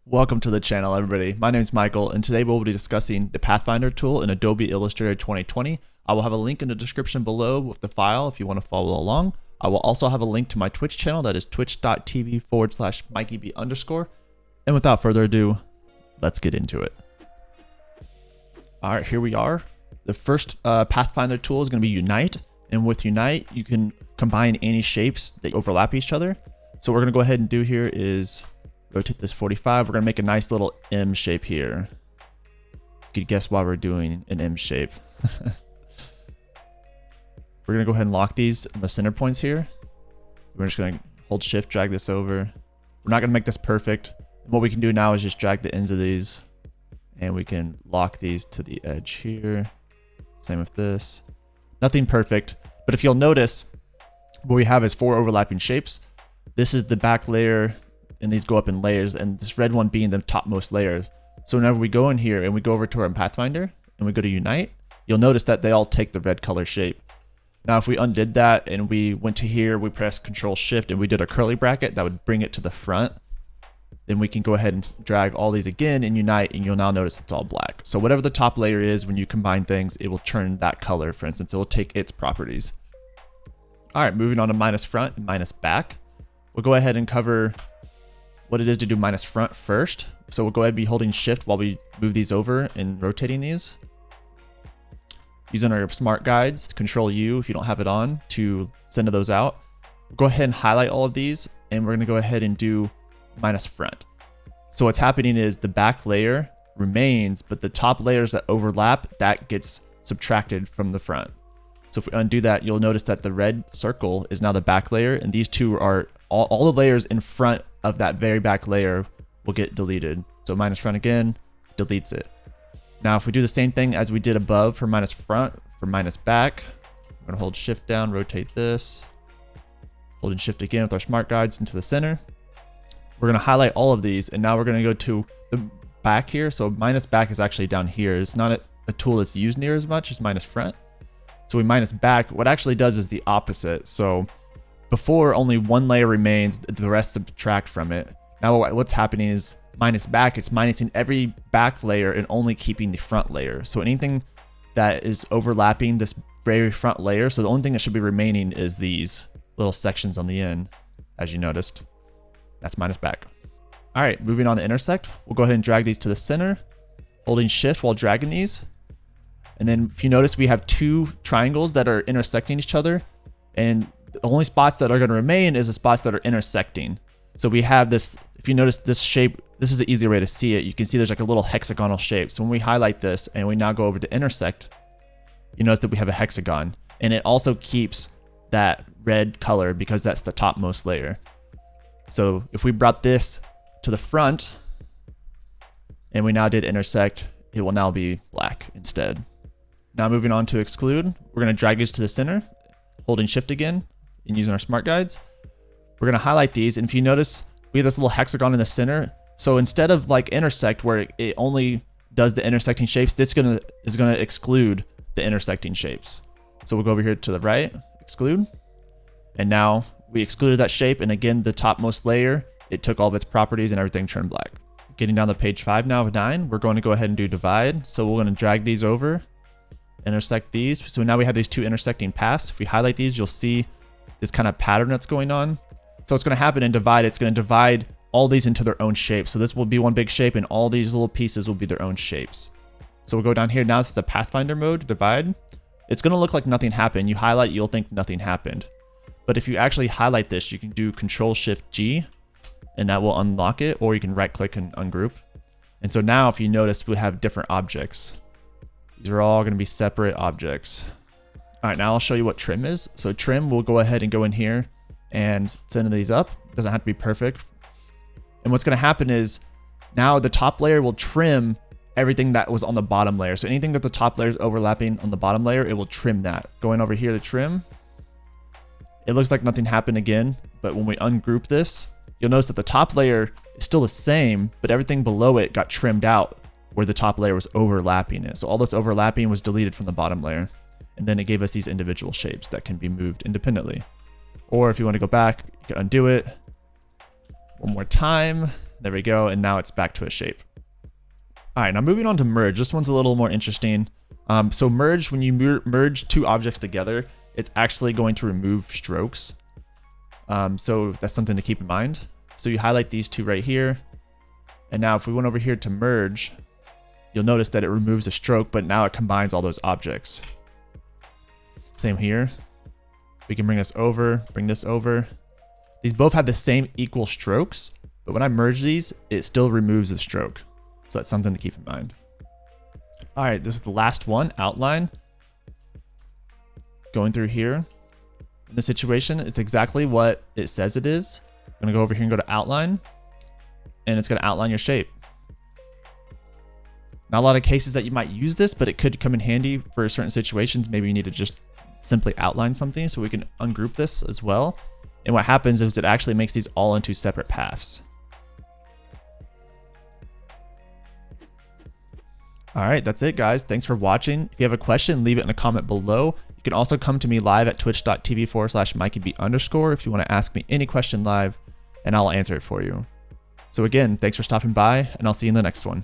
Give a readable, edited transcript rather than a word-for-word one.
Welcome to the channel, everybody. My name is Michael, and today we'll be discussing the Pathfinder tool in Adobe Illustrator 2020. I will have a link in the description below with the file if you want to follow along. I will also have a link to my Twitch channel, that is twitch.tv/MikeyB_. And without further ado, let's get into it. All right, here we are. The first Pathfinder tool is going to be Unite, and with Unite, you can combine any shapes that overlap each other. So what we're going to go ahead and do here is rotate this 45. We're going to make a nice little M shape here. You could guess why we're doing an M shape. We're going to go ahead and lock these in the center points here. We're just going to hold shift, drag this over. We're not going to make this perfect. What we can do now is just drag the ends of these, and we can lock these to the edge here. Same with this. Nothing perfect, but if you'll notice, what we have is 4 overlapping shapes. This is the back layer, and these go up in layers, and this red one being the topmost layer. So whenever we go in here and we go over to our Pathfinder and we go to Unite, you'll notice that they all take the red color shape. Now if we undid that and we went to here, we press Control Shift and we did a curly bracket, that would bring it to the front. Then we can go ahead and drag all these again and Unite, and you'll now notice it's all black. So whatever the top layer is, when you combine things, it will turn that color. For instance, it will take its properties. All right, moving on to minus front and minus back. We'll go ahead and cover what it is to do minus front first. So we'll go ahead and be holding shift while we move these over and rotating these. Using our smart guides, Control U if you don't have it on, to send those out. We'll go ahead and highlight all of these, and we're gonna go ahead and do minus front. So what's happening is the back layer remains, but the top layers that overlap, that gets subtracted from the front. So if we undo that, you'll notice that the red circle is now the back layer, and these two are all the layers in front of that very back layer will get deleted. So minus front again, deletes it. Now if we do the same thing as we did above for minus front, for minus back, we're gonna hold shift down, rotate this, holding shift again with our smart guides into the center. We're gonna highlight all of these, and now we're gonna go to the back here. So minus back is actually down here. It's not a tool that's used near as much as minus front. So we minus back. What actually does is the opposite. So before only one layer remains, the rest subtract from it. Now what's happening is minus back, it's minusing every back layer and only keeping the front layer. So anything that is overlapping this very front layer, so the only thing that should be remaining is these little sections on the end, as you noticed. That's minus back. All right, moving on to intersect. We'll go ahead and drag these to the center, holding shift while dragging these. And then if you notice, we have 2 triangles that are intersecting each other, and the only spots that are going to remain is the spots that are intersecting. So we have this, if you notice this shape, this is the easier way to see it. You can see there's like a little hexagonal shape. So when we highlight this and we now go over to intersect, you notice that we have a hexagon, and it also keeps that red color because that's the topmost layer. So if we brought this to the front and we now did intersect, it will now be black instead. Now moving on to exclude, we're going to drag these to the center, holding shift again and using our smart guides. We're going to highlight these, and if you notice, we have this little hexagon in the center. So instead of like intersect, where it only does the intersecting shapes, this is gonna exclude the intersecting shapes. So we'll go over here to the right, exclude, and now we excluded that shape, and again, the topmost layer, it took all of its properties and everything turned black. Getting down to page 5 now of 9, we're going to go ahead and do divide. So we're going to drag these over, intersect these. So now we have these 2 intersecting paths. If we highlight these, you'll see this kind of pattern that's going on. So what's going to happen in divide, it's going to divide all these into their own shape. So this will be one big shape, and all these little pieces will be their own shapes. So we'll go down here. Now this is a Pathfinder mode, divide. It's going to look like nothing happened. You highlight, you'll think nothing happened. But if you actually highlight this, you can do Control Shift G, and that will unlock it, or you can right click and ungroup. And so now if you notice, we have different objects. These are all going to be separate objects. All right, now I'll show you what trim is. So trim, we'll go ahead and go in here and send these up. It doesn't have to be perfect. And what's going to happen is now the top layer will trim everything that was on the bottom layer. So anything that the top layer is overlapping on the bottom layer, it will trim that. Going over here to trim, it looks like nothing happened again, but when we ungroup this, you'll notice that the top layer is still the same, but everything below it got trimmed out where the top layer was overlapping it. So all this overlapping was deleted from the bottom layer. And then it gave us these individual shapes that can be moved independently. Or if you want to go back, you can undo it one more time, There we go. And now it's back to a shape. All right, now moving on to merge. This one's a little more interesting. So merge, when you merge two objects together, it's actually going to remove strokes. So that's something to keep in mind. So you highlight these two right here. And now if we went over here to merge, you'll notice that it removes a stroke, but now it combines all those objects. Same here. We can bring this over, bring this over. These both have the same equal strokes, but when I merge these, it still removes the stroke. So that's something to keep in mind. All right, this is the last one, outline. Going through here. In this situation, it's exactly what it says it is. I'm gonna go over here and go to outline, and it's gonna outline your shape. Not a lot of cases that you might use this, but it could come in handy for certain situations. Maybe you need to just simply outline something, so we can ungroup this as well. And what happens is it actually makes these all into separate paths. All right, that's it, guys. Thanks for watching. If you have a question, leave it in a comment below. You can also come to me live at twitch.tv/MikeyB_ if you want to ask me any question live, and I'll answer it for you. So again, thanks for stopping by, and I'll see you in the next one.